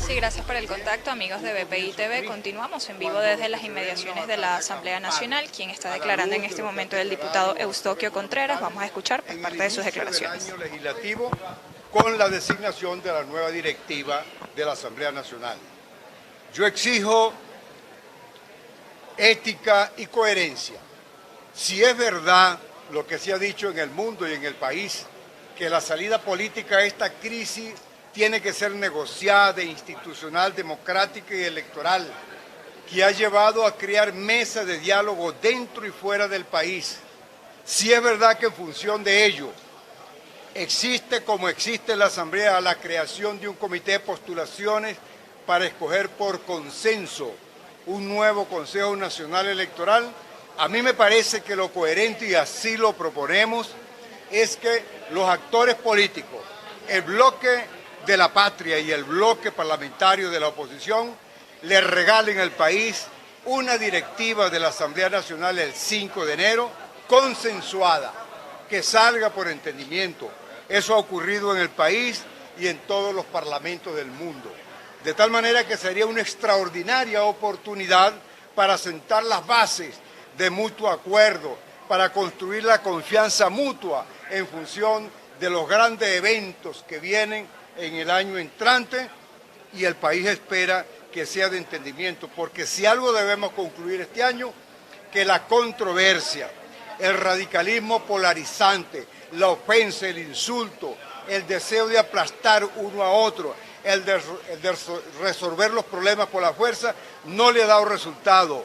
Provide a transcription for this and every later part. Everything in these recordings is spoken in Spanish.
Sí, gracias por el contacto, amigos de BPI TV. Continuamos en vivo desde las inmediaciones de la Asamblea Nacional. Quien está declarando en este momento es el diputado Eustoquio Contreras. Vamos a escuchar parte de sus declaraciones. En el inicio del año legislativo, con la designación de la nueva directiva de la Asamblea Nacional. Yo exijo ética y coherencia. Si es verdad lo que se ha dicho en el mundo y en el país, que la salida política a esta crisis tiene que ser negociada, institucional, democrática y electoral, que ha llevado a crear mesas de diálogo dentro y fuera del país. Si es verdad que en función de ello existe, como existe en la Asamblea, la creación de un comité de postulaciones para escoger por consenso un nuevo Consejo Nacional Electoral, a mí me parece que lo coherente, y así lo proponemos, es que los actores políticos, el bloque de la patria y el bloque parlamentario de la oposición, le regalen al país una directiva de la Asamblea Nacional el 5 de enero, consensuada, que salga por entendimiento. Eso ha ocurrido en el país y en todos los parlamentos del mundo. De tal manera que sería una extraordinaria oportunidad para sentar las bases de mutuo acuerdo, para construir la confianza mutua en función de los grandes eventos que vienen en el año entrante, y el país espera que sea de entendimiento, porque si algo debemos concluir este año, que la controversia, el radicalismo polarizante, la ofensa, el insulto, el deseo de aplastar uno a otro, el de resolver los problemas por la fuerza, no le ha dado resultado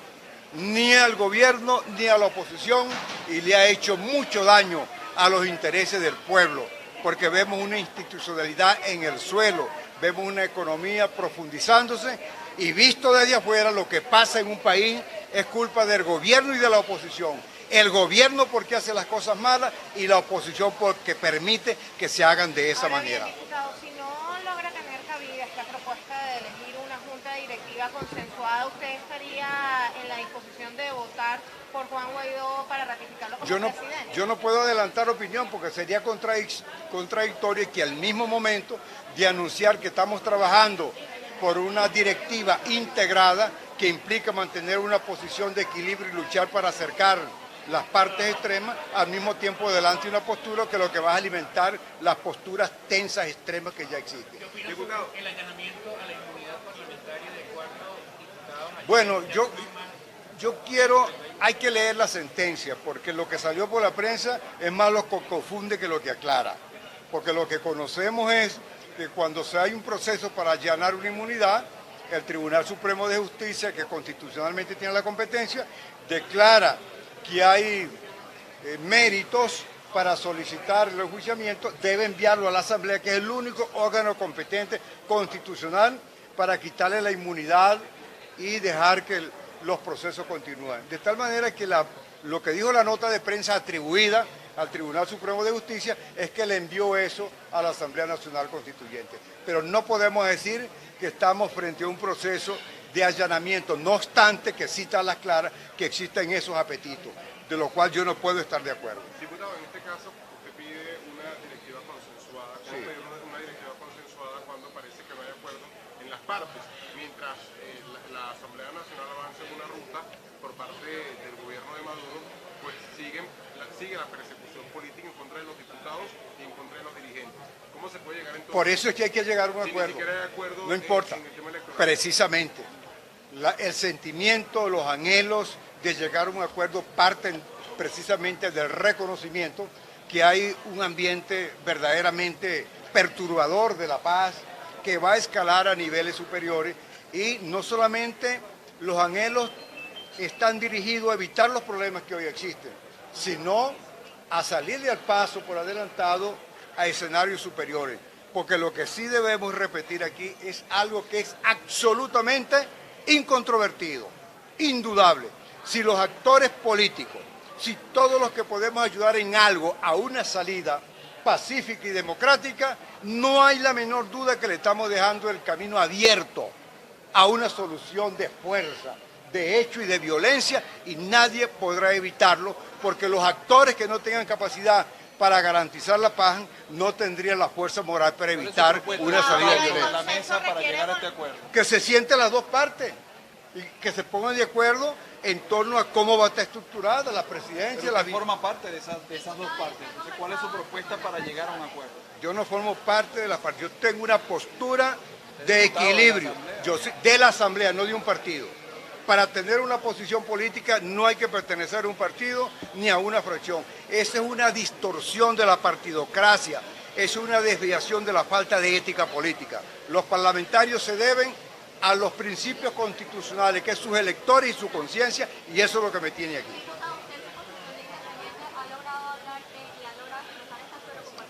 ni al gobierno ni a la oposición, y le ha hecho mucho daño a los intereses del pueblo, porque vemos una institucionalidad en el suelo, vemos una economía profundizándose, y visto desde afuera lo que pasa en un país es culpa del gobierno y de la oposición. El gobierno porque hace las cosas malas y la oposición porque permite que se hagan de esa manera. Bien, diputado, si no logra tener cabida esta propuesta de elegir una junta directiva consensuada, ¿usted estaría en la disposición de votar por Juan Guaidó para ratificarlo como presidente? Yo no puedo adelantar opinión porque sería contradictorio, y que al mismo momento de anunciar que estamos trabajando por una directiva integrada que implica mantener una posición de equilibrio y luchar para acercar las partes extremas, al mismo tiempo adelante una postura que lo que va a alimentar las posturas tensas extremas que ya existen. ¿Qué opina sobre el allanamiento a la inmunidad parlamentaria de 4 diputados? Bueno, hay que leer la sentencia, porque lo que salió por la prensa es más lo que confunde que lo que aclara. Porque lo que conocemos es que cuando se hay un proceso para allanar una inmunidad, el Tribunal Supremo de Justicia, que constitucionalmente tiene la competencia, declara que hay méritos para solicitar el enjuiciamiento, debe enviarlo a la Asamblea, que es el único órgano competente constitucional para quitarle la inmunidad y dejar que los procesos continúen. De tal manera que lo que dijo la nota de prensa atribuida al Tribunal Supremo de Justicia es que le envió eso a la Asamblea Nacional Constituyente. Pero no podemos decir que estamos frente a un proceso de allanamiento, no obstante que sí está a las claras que existen esos apetitos, de lo cual yo no puedo estar de acuerdo. Diputado, en este caso usted pide una directiva consensuada. ¿Cómo pedir una directiva consensuada cuando parece que no hay acuerdo en las partes? Mientras la Asamblea Nacional avanza en una ruta por parte del gobierno de Maduro, pues sigue la persecución política en contra de los diputados y en contra de los dirigentes. ¿Cómo se puede llegar entonces? Por eso es que hay que llegar a un acuerdo. Ni siquiera hay acuerdo no importa, en el tema electoral. Precisamente. El sentimiento, los anhelos de llegar a un acuerdo parten precisamente del reconocimiento que hay un ambiente verdaderamente perturbador de la paz, que va a escalar a niveles superiores, y no solamente los anhelos están dirigidos a evitar los problemas que hoy existen, sino a salirle al paso por adelantado a escenarios superiores. Porque lo que sí debemos repetir aquí es algo que es absolutamente incontrovertido, indudable. Si los actores políticos, si todos los que podemos ayudar en algo a una salida pacífica y democrática, no hay la menor duda que le estamos dejando el camino abierto a una solución de fuerza, de hecho y de violencia, y nadie podrá evitarlo, porque los actores que no tengan capacidad para garantizar la paz, no tendría la fuerza moral para evitar una salida violenta. La mesa para llegar a este acuerdo. Que se sienten las dos partes y que se pongan de acuerdo en torno a cómo va a estar estructurada la presidencia. Pero forma parte de esas dos partes. Entonces, ¿cuál es su propuesta para llegar a un acuerdo? Yo no formo parte de la parte, yo tengo una postura de equilibrio, yo soy de la Asamblea, no de un partido. Para tener una posición política no hay que pertenecer a un partido ni a una fracción. Esa es una distorsión de la partidocracia, es una desviación de la falta de ética política. Los parlamentarios se deben a los principios constitucionales, que es sus electores y su conciencia, y eso es lo que me tiene aquí.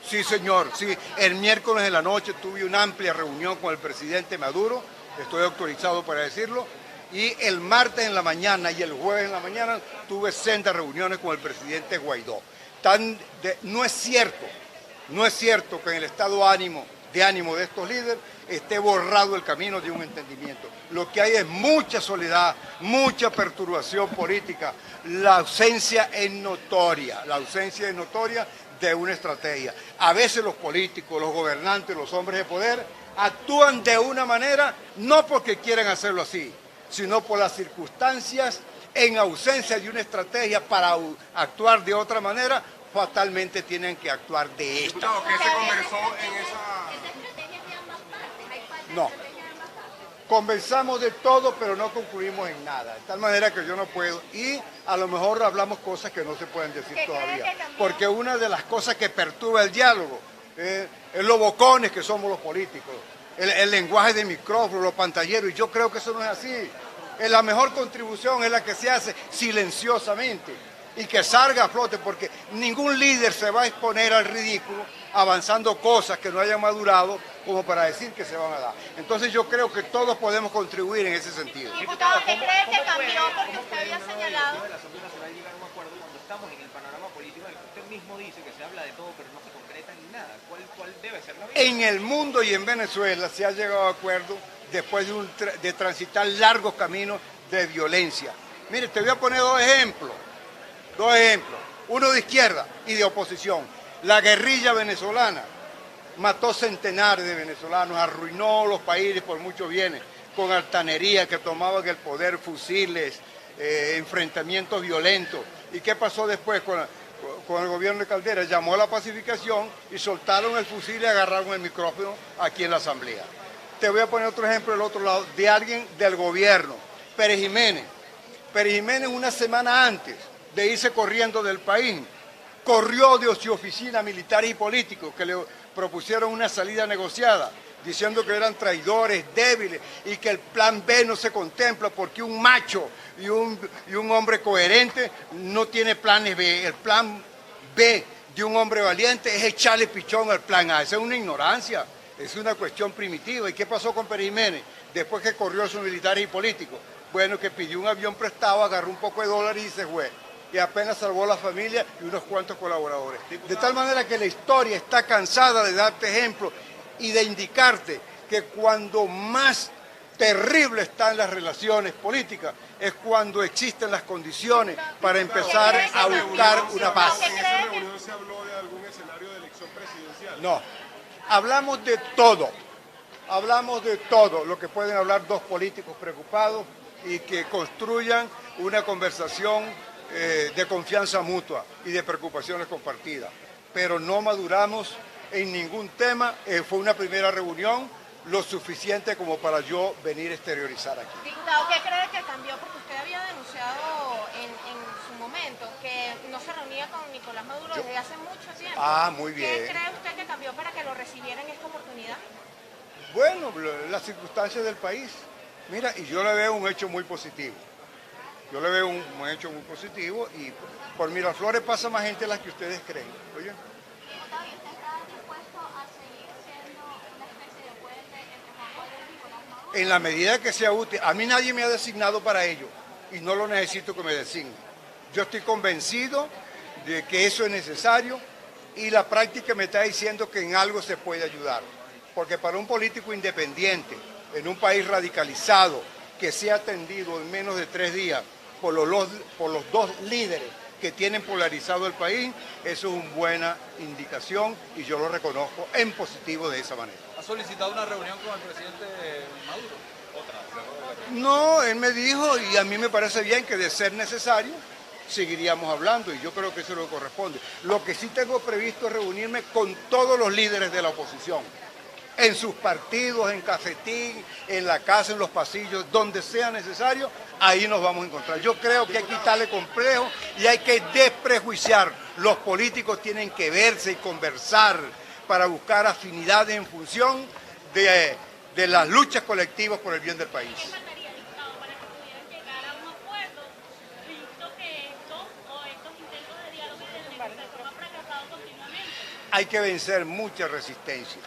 Sí, señor, sí. El miércoles en la noche tuve una amplia reunión con el presidente Maduro, estoy autorizado para decirlo, y el martes en la mañana y el jueves en la mañana tuve 60 reuniones con el presidente Guaidó. No es cierto que en el estado de ánimo de estos líderes esté borrado el camino de un entendimiento. Lo que hay es mucha soledad, mucha perturbación política. La ausencia es notoria de una estrategia. A veces los políticos, los gobernantes, los hombres de poder actúan de una manera no porque quieran hacerlo así, sino por las circunstancias, en ausencia de una estrategia para actuar de otra manera, fatalmente tienen que actuar de esta. Diputado, ¿qué se conversó en esa...? No. Conversamos de todo, pero no concluimos en nada. De tal manera que yo no puedo. Y a lo mejor hablamos cosas que no se pueden decir todavía. Porque una de las cosas que perturba el diálogo es los bocones que somos los políticos. El lenguaje de micrófono, los pantalleros. Y yo creo que eso no es así. La mejor contribución es la que se hace silenciosamente y que salga a flote, porque ningún líder se va a exponer al ridículo avanzando cosas que no hayan madurado como para decir que se van a dar. Entonces yo creo que todos podemos contribuir en ese sentido. Diputado, ¿qué cree que cambió? Porque usted había señalado... la Asamblea Nacional llegar a un acuerdo cuando estamos en el panorama político en el que usted mismo dice que se habla de todo pero no se concreta ni nada? ¿Cuál debe ser la vía? En el mundo y en Venezuela se ha llegado a acuerdo después de transitar largos caminos de violencia. Mire, te voy a poner dos ejemplos, uno de izquierda y de oposición. La guerrilla venezolana mató centenares de venezolanos, arruinó los países por muchos bienes, con altanería, que tomaban el poder, fusiles, enfrentamientos violentos. ¿Y qué pasó después con el gobierno de Caldera? Llamó a la pacificación y soltaron el fusil y agarraron el micrófono aquí en la Asamblea. Te voy a poner otro ejemplo del otro lado, de alguien del gobierno, Pérez Jiménez. Pérez Jiménez, una semana antes de irse corriendo del país, corrió de su oficina militares y políticos que le propusieron una salida negociada, diciendo que eran traidores, débiles, y que el plan B no se contempla porque un macho y un hombre coherente no tiene planes B. El plan B de un hombre valiente es echarle pichón al plan A. Esa es una ignorancia, es una cuestión primitiva. ¿Y qué pasó con Pérez Jiménez? Después que corrió a sus militares y políticos, bueno, que pidió un avión prestado, agarró un poco de dólares y se fue. Y apenas salvó a la familia y unos cuantos colaboradores. De tal manera que la historia está cansada de darte ejemplos y de indicarte que cuando más terrible están las relaciones políticas es cuando existen las condiciones para empezar a buscar una paz. ¿En esa reunión se habló de algún escenario de elección presidencial? No, hablamos de todo lo que pueden hablar dos políticos preocupados y que construyan una conversación de confianza mutua y de preocupaciones compartidas. Pero no maduramos en ningún tema, fue una primera reunión lo suficiente como para yo venir a exteriorizar aquí. Diputado, ¿qué cree que cambió? Porque usted había denunciado en su momento que no se reunía con Nicolás Maduro desde hace mucho tiempo. Ah, muy bien. ¿Qué cree usted que cambió para que lo recibiera en esta oportunidad? Bueno, las circunstancias del país. Mira, y yo le veo un hecho muy positivo. Yo le veo un hecho muy positivo y por Miraflores pasa más gente de la que ustedes creen. ¿Oye? Diputado, ¿y usted está dispuesto a seguir siendo una especie de puente entre Juan Guaidó y Nicolás Maduro? En la medida que sea útil. A mí nadie me ha designado para ello y no lo necesito que me designe. Yo estoy convencido de que eso es necesario y la práctica me está diciendo que en algo se puede ayudar. Porque para un político independiente, en un país radicalizado, que sea atendido en menos de 3 días por los dos líderes que tienen polarizado el país, eso es una buena indicación y yo lo reconozco en positivo de esa manera. ¿Ha solicitado una reunión con el presidente Maduro? No, él me dijo, y a mí me parece bien que de ser necesario, seguiríamos hablando, y yo creo que eso es lo que corresponde. Lo que sí tengo previsto es reunirme con todos los líderes de la oposición, en sus partidos, en cafetín, en la casa, en los pasillos, donde sea necesario, ahí nos vamos a encontrar. Yo creo que hay que quitarle complejo y hay que desprejuiciar. Los políticos tienen que verse y conversar para buscar afinidades en función de las luchas colectivas por el bien del país. ¿Qué faltaría, diputado, para que pudieran llegar a un acuerdo, visto que estos intentos de diálogo y de negociación han fracasado continuamente? Hay que vencer mucha resistencia.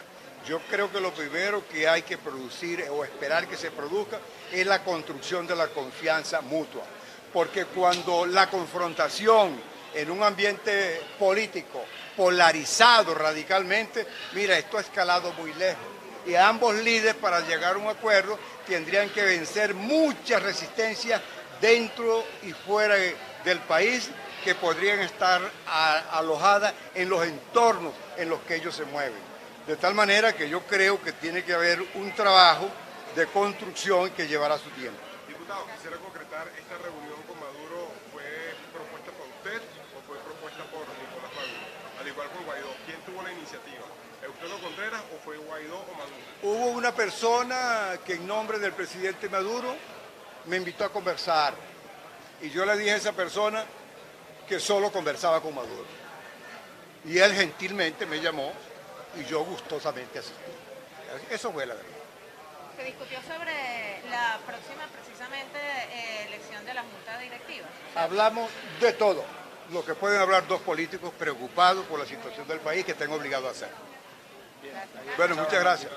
Yo creo que lo primero que hay que producir o esperar que se produzca es la construcción de la confianza mutua. Porque cuando la confrontación en un ambiente político polarizado radicalmente, mira, esto ha escalado muy lejos. Y ambos líderes, para llegar a un acuerdo, tendrían que vencer muchas resistencias dentro y fuera del país que podrían estar alojadas en los entornos en los que ellos se mueven. De tal manera que yo creo que tiene que haber un trabajo de construcción que llevará su tiempo. Diputado, quisiera concretar, ¿esta reunión con Maduro fue propuesta por usted o fue propuesta por Nicolás Maduro? Al igual con Guaidó, ¿quién tuvo la iniciativa? ¿Eugenio Contreras o fue Guaidó o Maduro? Hubo una persona que en nombre del presidente Maduro me invitó a conversar y yo le dije a esa persona que solo conversaba con Maduro. Y él gentilmente me llamó y yo gustosamente asistí. Eso fue la verdad. Se discutió sobre la próxima, precisamente, elección de la Junta Directiva. Hablamos de todo, lo que pueden hablar dos políticos preocupados por la situación del país que estén obligados a hacer. Bueno, muchas gracias.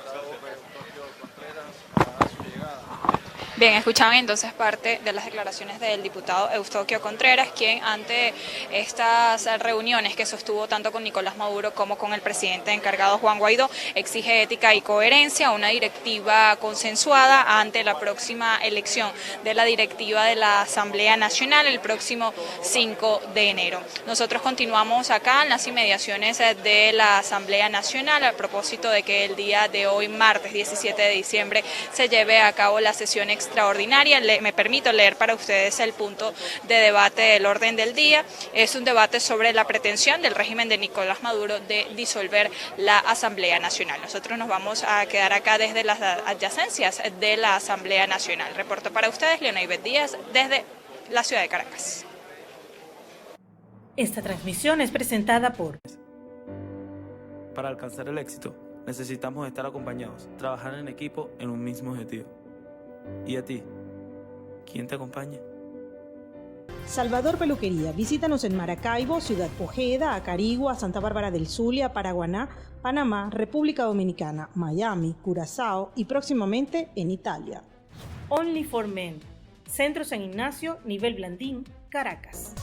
Bien, escuchaban entonces parte de las declaraciones del diputado Eustoquio Contreras, quien ante estas reuniones que sostuvo tanto con Nicolás Maduro como con el presidente encargado Juan Guaidó, exige ética y coherencia, una directiva consensuada ante la próxima elección de la directiva de la Asamblea Nacional el próximo 5 de enero. Nosotros continuamos acá en las inmediaciones de la Asamblea Nacional a propósito de que el día de hoy, martes 17 de diciembre, se lleve a cabo la sesión extraordinaria. Me permito leer para ustedes el punto de debate del orden del día. Es un debate sobre la pretensión del régimen de Nicolás Maduro de disolver la Asamblea Nacional. Nosotros nos vamos a quedar acá desde las adyacencias de la Asamblea Nacional. Reporto para ustedes, Leona Ivette Díaz, desde la ciudad de Caracas. Esta transmisión es presentada por... Para alcanzar el éxito, necesitamos estar acompañados, trabajar en equipo en un mismo objetivo. ¿Y a ti? ¿Quién te acompaña? Salvador Peluquería. Visítanos en Maracaibo, Ciudad Ojeda, Acarigua, Santa Bárbara del Zulia, Paraguaná, Panamá, República Dominicana, Miami, Curazao y próximamente en Italia. Only for Men. Centro San Ignacio, Nivel Blandín, Caracas.